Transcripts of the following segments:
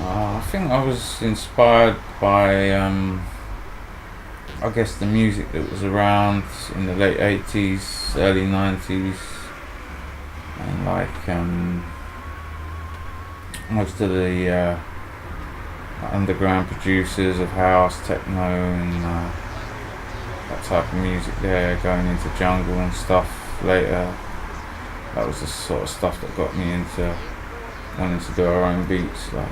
I think I was inspired by, I guess, the music that was around in the late 80s, early 90s, and like most of the underground producers of house, techno, and that type of music there, going into jungle and stuff later. That was the sort of stuff that got me into wanting to do our own beats. Like.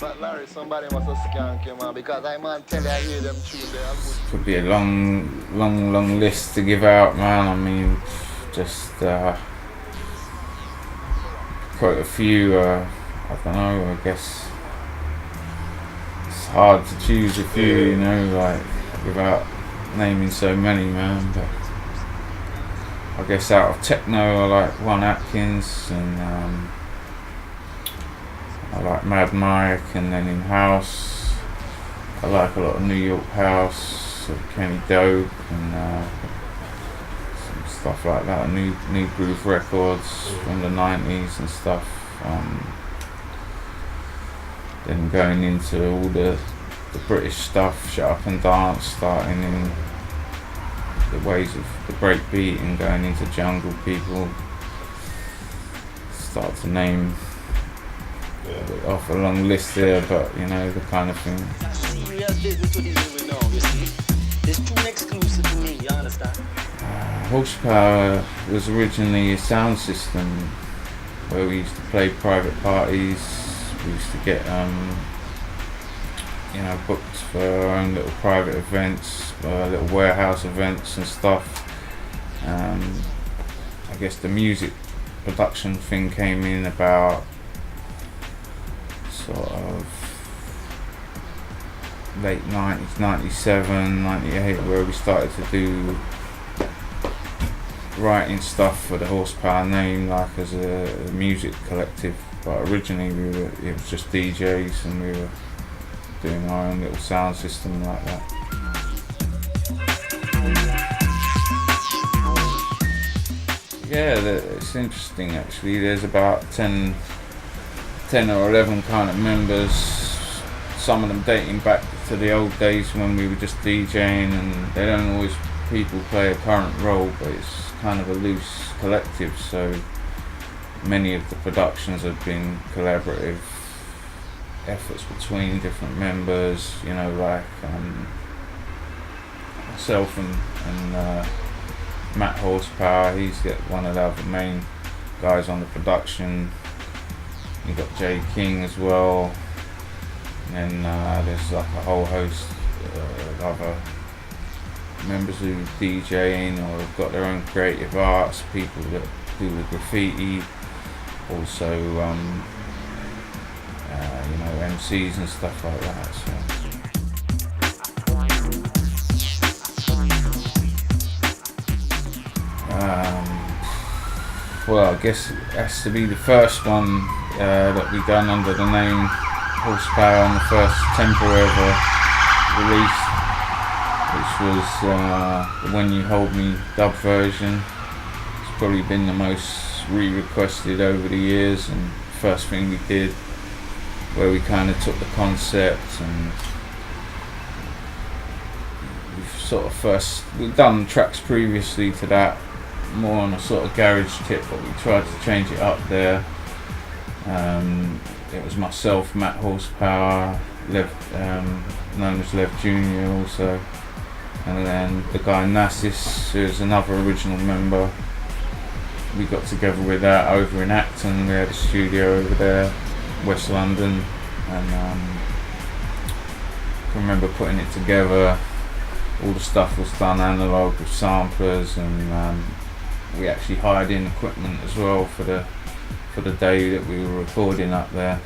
But Larry, somebody must have skank him, man, because I man tell you I hear them tune there. Could be a long list to give out, man. I mean, just quite a few. I don't know. I guess it's hard to choose a few, you know, like without naming so many, man. But I guess out of techno, I like One Atkins, and I like Mad Mike, and then in house, I like a lot of New York house, Kenny Dope, and some stuff like that. New Groove Records from the 90s and stuff. Then going into all the British stuff, Shut Up and Dance, starting in the ways of the breakbeat and going into jungle people. Start to name off a long list there, but you know, the kind of thing. It's too exclusive to me, you understand? Horsepower was originally a sound system where we used to play private parties. We used to get you know, booked for our own little private events, little warehouse events and stuff. I guess the music production thing came in about sort of late 90s, 97, 98, where we started to do writing stuff for the Horsepower name, like as a music collective. But originally it was just DJs, and we were doing our own little sound system like that. Yeah, it's interesting actually. There's about 10 or 11 kind of members, some of them dating back to the old days when we were just DJing, and they don't always people play a current role, but it's kind of a loose collective, so many of the productions have been collaborative efforts between different members, you know, like myself and Matt Horsepower. He's one of the other main guys on the production. You got Jay King as well, and then there's like a whole host of other members who DJing or have got their own creative arts, people that do the graffiti, also you know, MCs and stuff like that. So. Well, I guess it has to be the first one that we done under the name Horsepower, on the first tempo ever released, which was the When You Hold Me dub version. It's probably been the most re-requested over the years, and first thing we did, where we kind of took the concept and we've done tracks previously to that, more on a sort of garage tip, but we tried to change it up there. It was myself, Matt Horsepower, Lev, known as Lev Jr. also, and then the guy Nassis, who's another original member. We got together with that over in Acton. We had a studio over there, West London, and I can remember putting it together. All the stuff was done analog with samplers, and we actually hired in equipment as well for the day that we were recording up there.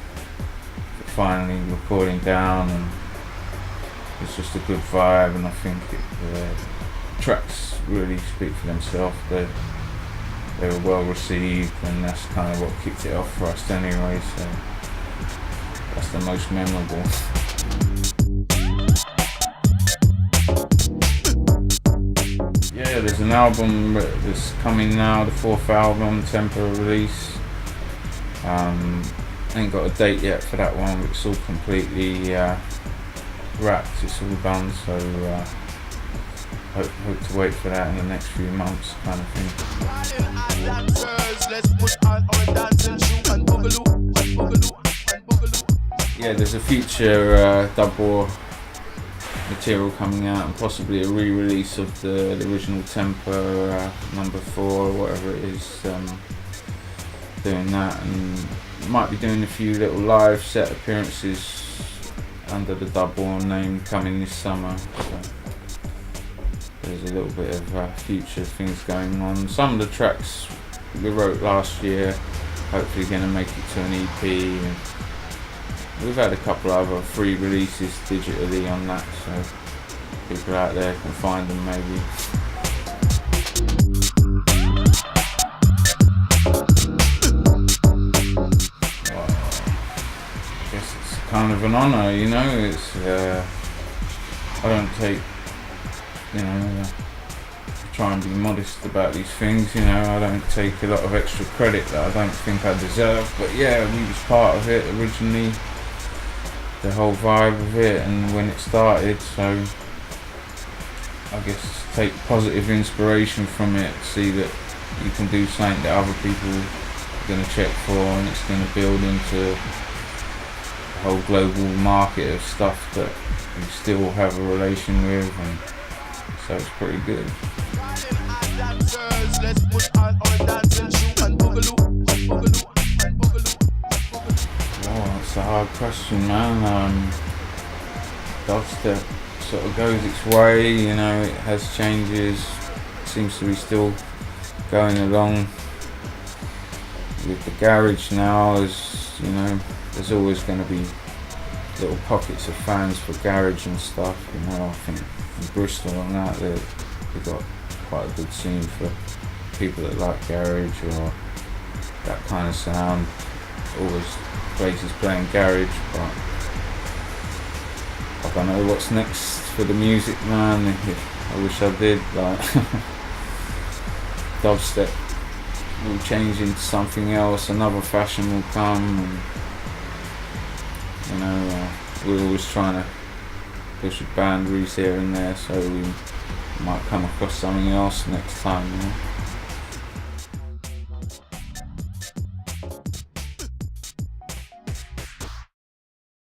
But finally recording down, and it's just a good vibe, and I think the tracks really speak for themselves. They were well received, and that's kind of what kicked it off for us anyway, so that's the most memorable. there's an album that's coming now, the 4th album, Tempo release. Ain't got a date yet for that one, but it's all completely wrapped, it's all done, so hope to wait for that in the next few months, kind of thing. Yeah, there's a future Dub.A.V.E. material coming out, and possibly a re-release of the original Tempo number 4 or whatever it is, doing that, and might be doing a few little live set appearances under the Dub.A.V.E. name coming this summer, so there's a little bit of future things going on. Some of the tracks we wrote last year, hopefully going to make it to an EP, and we've had a couple of other free releases digitally on that, so people out there can find them maybe. Well, I guess it's kind of an honour, you know. It's I don't take, you know, try and be modest about these things, you know. I don't take a lot of extra credit that I don't think I deserve, but yeah, we was part of it originally, the whole vibe of it, and when it started, so I guess take positive inspiration from it, see that you can do something that other people are going to check for, and it's going to build into a whole global market of stuff that we still have a relation with, and so it's pretty good. Oh, it's a hard question, man. Dubstep sort of goes its way, you know, it has changes, seems to be still going along with the garage now, as you know, there's always going to be little pockets of fans for garage and stuff, you know. I think in Bristol and that, we've got quite a good scene for people that like garage or that kind of sound. Always places playing garage, but I don't know what's next for the music, man. I wish I did. Like dubstep will change into something else, another fashion will come, and you know, we're always trying to push boundaries here and there, so we might come across something else next time, you know.